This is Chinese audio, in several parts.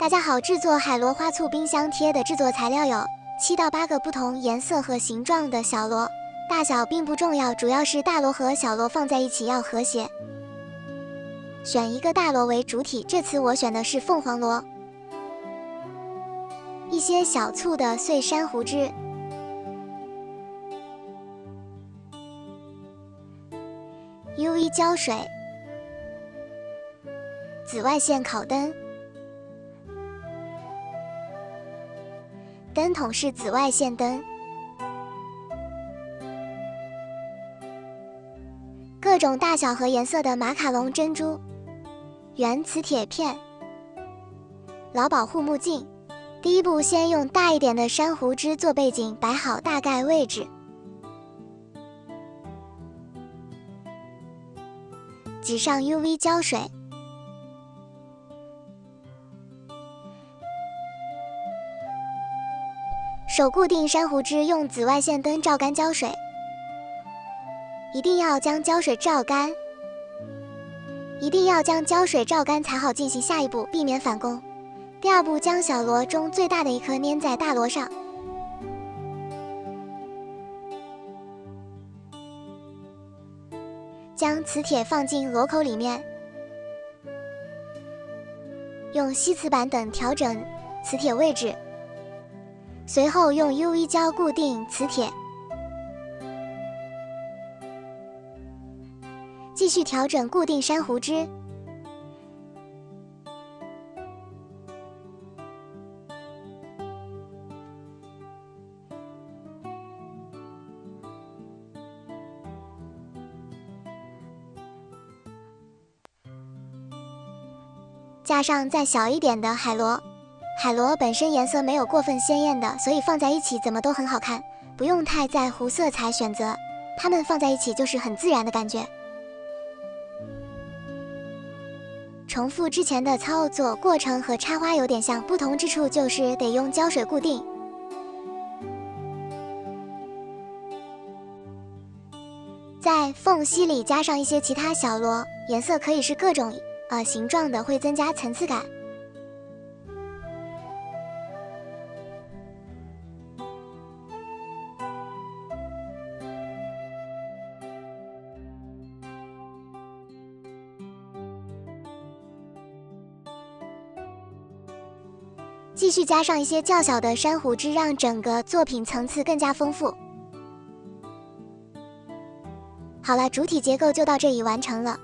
大家好，制作海螺花簇冰箱贴的制作材料有7到8个不同颜色和形状的小螺，大小并不重要，主要是大螺和小螺放在一起要和谐。选一个大螺为主体，这次我选的是凤凰螺。一些小簇的碎珊瑚枝，UV 胶水，紫外线烤灯。灯筒是紫外线灯，各种大小和颜色的马卡龙珍珠，原磁铁片，劳保护目镜。第一步，先用大一点的珊瑚枝做背景，摆好大概位置，挤上 UV 胶水。手固定珊瑚枝，用紫外线灯照干胶水，一定要将胶水照干，才好进行下一步，避免返工。第二步，将小螺中最大的一颗粘在大螺上，将磁铁放进螺口里面，用吸磁板等调整磁铁位置。随后用 UV 胶固定磁铁，继续调整固定珊瑚枝。加上再小一点的海螺。海螺本身颜色没有过分鲜艳的，所以放在一起怎么都很好看，不用太在乎色彩选择，它们放在一起就是很自然的感觉。重复之前的操作过程和插花有点像，不同之处就是得用胶水固定。在缝隙里加上一些其他小螺，颜色可以是各种形状的，会增加层次感。继续加上一些较小的珊瑚枝，让整个作品层次更加丰富。好了，主体结构就到这里完成了。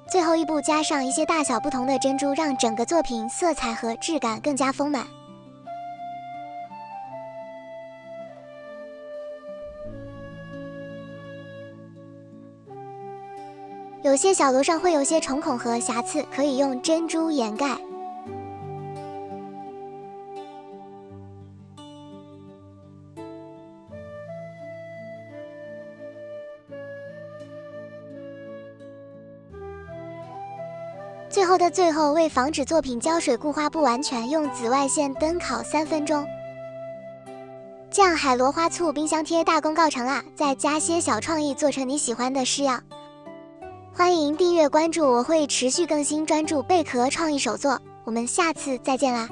最后一步，加上一些大小不同的珍珠，让整个作品色彩和质感更加丰满。有些小螺上会有些重孔和瑕疵，可以用珍珠掩盖。最后的最后，为防止作品胶水固化不完全，用紫外线灯烤3分钟。这样海螺花簇冰箱贴大功告成啊！再加些小创意，做成你喜欢的式样。欢迎订阅关注，我会持续更新专注贝壳创意手作，我们下次再见啦！